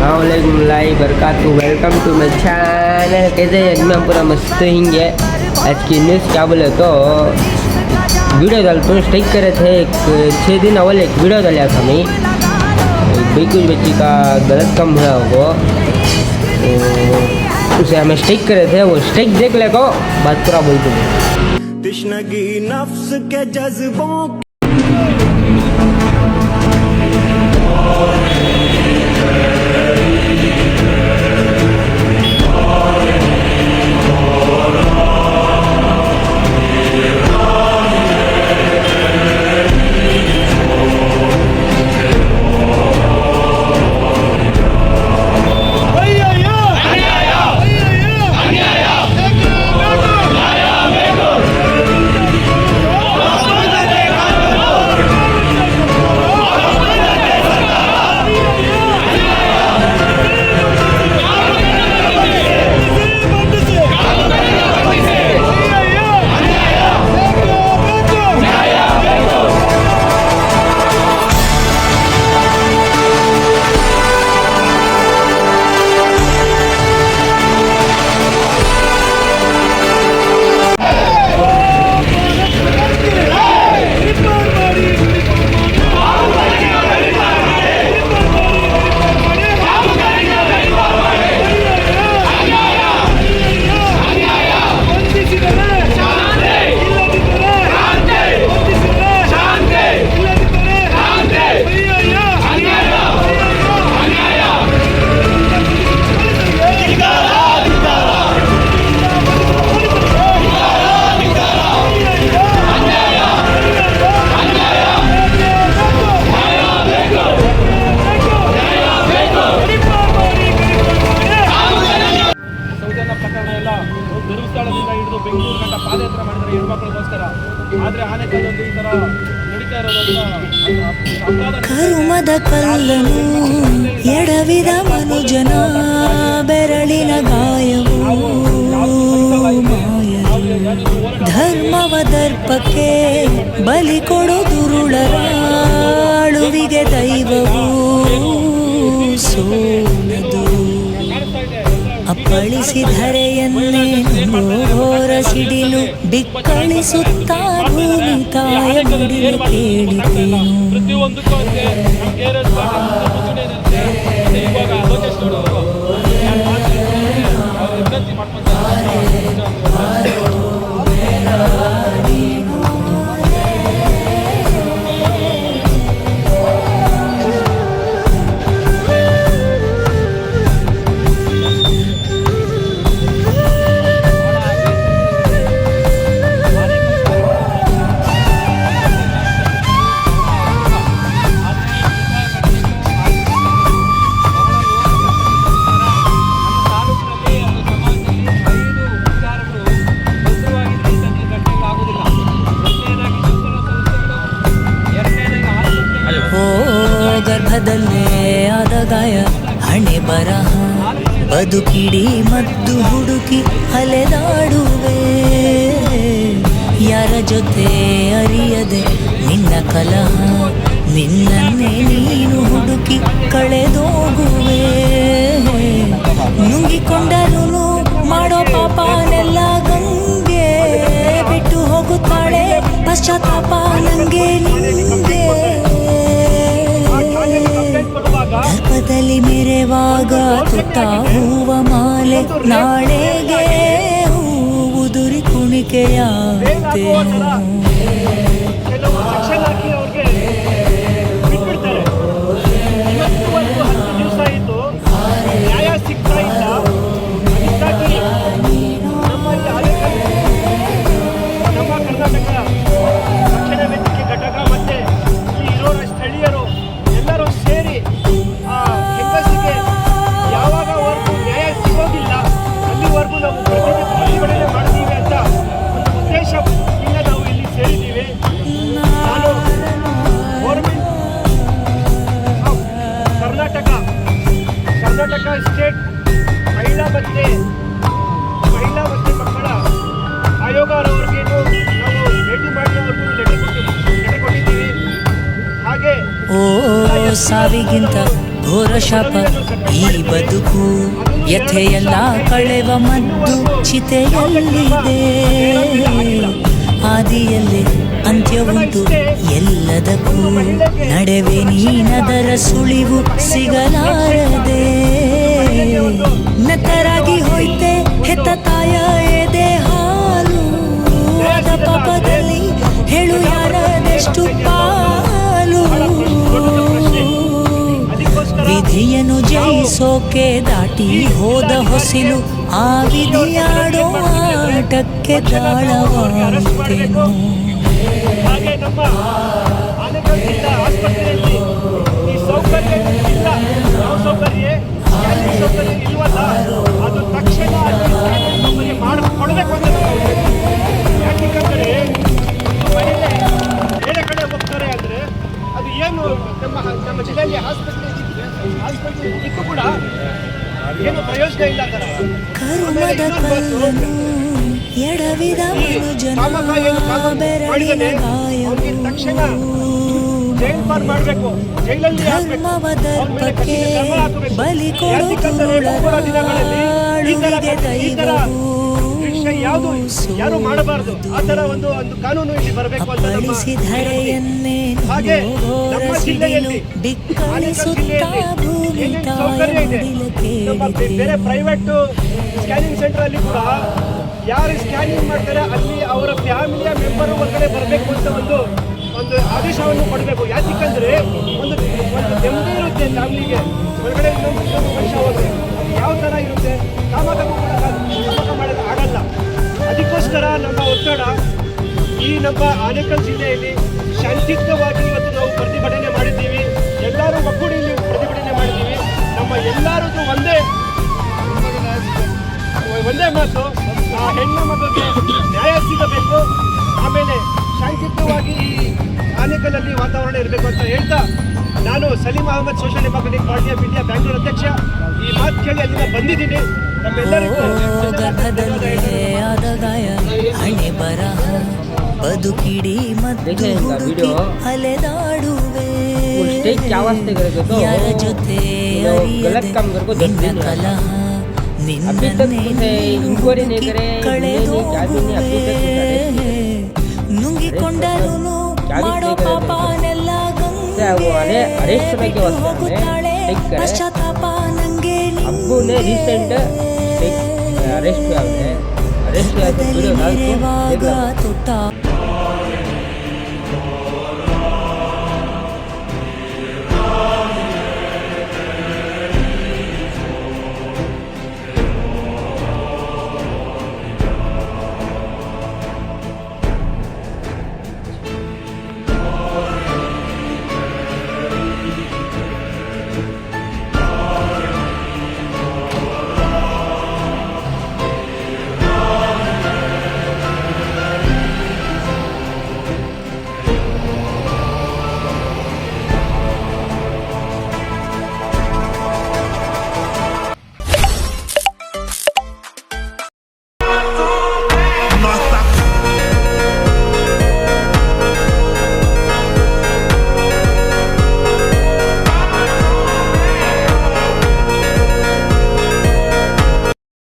अस्सलामुअलैकुम बरकातहू। Welcome to my channel. कैसे मैं पूरा मस्त हिंगे। आज की न्यूज़ क्या बोले तो वीडियो डालता हूँ। स्ट्राइक करे थे 6 दिन अवल एक वीडियो डाला था मैं। कुछ बच्ची का गलत काम हुआ वो तो उसे हमें स्ट्राइक करे थे। वो स्ट्राइक देख ले को बात पूरा बोलते थे। तश्नगी नफ्स के जज्बों ಧರ್ಮಸ್ಥಳದಿಂದ ಹಿಡಿದು ಬೆಂಗಳೂರು ಗಂಟ ಪಾದಯಾತ್ರೆ ಮಾಡಿದರೆ ಹೆಣ್ಮಕ್ಳಿಗೋಸ್ಕರ. ಆದರೆ ಆನೆಕಲ್ಲೊಂದು ಈ ಥರ ನಡೀತಾ ಇರೋದ್ರಿಂದ ಕರುಮದ ಕಲ್ಲನು ಎಡವಿದ ಮನುಜನ ಬೆರಳಿನ ಗಾಯವು ಧರ್ಮವ ದರ್ಪಕ್ಕೆ ಬಲಿ ಕೊಡು ದುರುಳರ ಅಳುವಿಗೆ ದೈವವು ಸೋಲದು. ಅಪ್ಪಳಿಸಿಧರೆಯನ್ನೇ ಘೋರ ಸಿಡಿಲು ಬಿಕ್ಕಳಿಸುತ್ತಾ ಭೂಮಿ ತಾಯ ನುಡಿಲು ಕೇಳಿದೆನು. ಗರ್ಭದಲ್ಲೇ ಆದ ಗಾಯ ಹಣೆ ಬರಹ ಬದುಕಿಡಿ ಮದ್ದು ಹುಡುಕಿ ಅಲೆದಾಡುವೆ. ಯಾರ ಜೊತೆ ಅರಿಯದೆ ನಿನ್ನ ಕಲಹ ನಿನ್ನನ್ನೇ ನೀನು ಹುಡುಕಿ ಕಳೆದೋಗುವೆ. ನುಂಗಿಕೊಂಡರೂ ಮಾಡೋ ಪಾಪನೆಲ್ಲ ಗಂಗೆ ಬಿಟ್ಟು ಹೋಗುತ್ತಾಳೆ ಪಶ್ಚಾತ್ತಾಪ ನಂಗೆ ನಿಂದೆ. ದರ್ಪದಲ್ಲಿ ಮೆರೆವಾಗ ತುತ್ತ ಹೂವ ಮಾಲೆ ನಾಳೆಗೆ ಹೂವು ದುರಿ ಕುಣಿಕೆಯಾಗ್ತೇನು. ಕರ್ನಾಟಕ ಸ್ಟೇಟ್ ಮಹಿಳಾ ಮತ್ತು ಮಕ್ಕಳ ಆಯೋಗರವರೆಗೂ ನಾವು ಭೇಟಿ ಮಾಡಿ ಅವ್ರಿಗೂ ಲೆಟರ್ ಕೊಟ್ಟಿದ್ದೀವಿ. ಹಾಗೆ ಸಾವಿಗಿಂತ ಘೋರ ಶಾಪ ಈ ಬದುಕು ಯಥೆಯೆಲ್ಲ ಕಳೆವ ಮದ್ದು ಚಿತೆಯಲ್ಲಿದೆ ಆದಿಯಲ್ಲೇ ಅಂತ್ಯವುಂಟು ಎಲ್ಲದಕ್ಕೂ ನಡೆವೆ ನೀನದರ ಸುಳಿವು ಸಿಗಲಾರದೆ ನತರಾಗಿ ಹೋಯ್ತೆ ಹೆತ್ತ ತಾಯ ಎದೆ ಹಾಲು ಅದ ಪಾಪದಲ್ಲಿ ಹೇಳು ಯಾರದೆಷ್ಟು ಪಾಲು ವಿಧಿಯನ್ನು ಜಯಿಸೋಕೆ ದಾಟಿ ಹೋದ ಹೊಸಿಲು ಆ ವಿಧಿಯಾಡೋ ಆಟಕ್ಕೆ ತಾಳವಾಯಿತೇನು ಹಾಗೆ ನಮ್ಮ ಆನೇಕಲ್ ಜಿಲ್ಲಾ ಆಸ್ಪತ್ರೆಯಲ್ಲಿ ಈ ಸೌಕರ್ಯ ಇಲ್ಲ. ಯಾವ ಸೌಕರ್ಯ ಸ್ಕ್ಯಾನಿಂಗ್ ಸೌಕರ್ಯ ಇಲ್ವಲ್ಲ, ಅದು ತಕ್ಷಣ ಸೌಕರ್ಯ ಮಾಡಿಕೊಡ್ಬೇಕು ಅಂತ ನಾವು ಯಾಕೆಂದರೆ ಮಹಿಳೆ ಬೇರೆ ಕಡೆ ಹೋಗ್ತಾರೆ ಅಂದರೆ ಅದು ಏನು ನಮ್ಮ ಜಿಲ್ಲೆಯಲ್ಲಿ ಆಸ್ಪತ್ರೆ ಇದಕ್ಕೂ ಕೂಡ ಏನು ಪ್ರಯೋಜನ ಇಲ್ಲ ಥರ. ಕರುಣದ ಕಲ್ಲನು ಎಡವಿದ ಮನುಜನ ಬೆರಳಿನ ಗಾಯವು ಜೈಲ್ ಮಾಡಬೇಕು, ಜೈಲಲ್ಲಿ ಧರ್ಮವ ದರ್ಪಕ್ಕೆ ಬಲಿ ಕೊಡುವುದಕ್ಕೆ ದೈವವು ಯಾವುದು ಯಾರು ಮಾಡಬಾರದು ಆ ತರ ಒಂದು ಕಾನೂನು ಇಲ್ಲಿ ಬರಬೇಕು ಅಂತ ಅಪ್ಪಳಿಸಿಧರೆಯನ್ನೇ ಹಾಗೆ ನಮ್ಮ ಜಿಲ್ಲೆಯಲ್ಲಿ ಸೌಕರ್ಯ ಇದೆ. ನಮ್ಮ ಬೇರೆ ಪ್ರೈವೇಟ್ ಸ್ಕ್ಯಾನಿಂಗ್ ಸೆಂಟರ್ ಅಲ್ಲಿ ಕೂಡ ಯಾರು ಸ್ಕ್ಯಾನಿಂಗ್ ಮಾಡ್ತಾರೆ ಅಲ್ಲಿ ಅವರ ಫ್ಯಾಮಿಲಿಯ ಮೆಂಬರ್ ಹೊರಗಡೆ ಬರಬೇಕು ಅಂತ ಒಂದು ಆದೇಶವನ್ನು ಕೊಡಬೇಕು. ಯಾಕಂದ್ರೆ ಒಂದು ನೆಮ್ಮದಿ ಇರುತ್ತೆ ಫ್ಯಾಮಿಲಿಗೆ, ಹೊರಗಡೆ ಇನ್ನೊಂದು ಮನುಷ್ಯ ಹೋದ್ರೆ ಯಾವ ಥರ ಇರುತ್ತೆ, ಕಾಮಗಾರಿ ಮಾಡೋದು ಆಗಲ್ಲ. ಅದಕ್ಕೋಸ್ಕರ ನಮ್ಮ ಒತ್ತಡ ಈ ನಮ್ಮ ಆನೇಕಲ್ ಜಿಲ್ಲೆಯಲ್ಲಿ ಶಾಂತಿಯುತವಾಗಿ ಇವತ್ತು ನಾವು ಪ್ರತಿಭಟನೆ ಮಾಡಿದ್ದೀವಿ. ಎಲ್ಲರೂ ಒಗ್ಗೂಡಿ ಇಲ್ಲಿ ಪ್ರತಿಭಟನೆ ಮಾಡಿದ್ದೀವಿ. ನಮ್ಮ ಎಲ್ಲರದ್ದು ಒಂದೇ ಮಾತು, ಆ ಹೆಣ್ಣು ಮಗುಗೆ ನ್ಯಾಯ ಸಿಗಬೇಕು, ಆಮೇಲೆ ಶಾಂತಿಯುತವಾಗಿ ಈ ಆನೇಕಲ್ಲಲ್ಲಿ ವಾತಾವರಣ ಇರಬೇಕು ಅಂತ ಹೇಳ್ತಾ ನಾನು Saleem Ahmed social democratic party of India Bangalore ಅಧ್ಯಕ್ಷ. ಈ ಮಾತು ಕೇಳಿ ಅಲ್ಲಿಂದ ಬಂದಿದ್ದೀನಿ. ನಮ್ಮೆಲ್ಲರಿಗೂ ಆದ ಗಾಯ ಹಣೆ ಬರಹ ಬದುಕಿಡಿ ಮತ್ತು ಹುಡುಕಿ ಅಲೆದಾಡುವೆ ಯಾರ ಜೊತೆ ಅರಿಯದೆ ನಿನ್ನ ಕಲಹ ನಿನ್ನನ್ನೇ ಕಳೆದೋಗುವೆ ನುಂಗಿಕೊಂಡರೂ ಮಾಡೋ ಪಾಪನೆಲ್ಲ ಗಂಗೆ ಹೋಗುತ್ತಾಳೆ ಪಶ್ಚಾತ್ತಾಪ ನಂಗೆ ಅರೆಸ್ಟ್ ಮೆರೆವಾಗ ತೊಟ್ಟ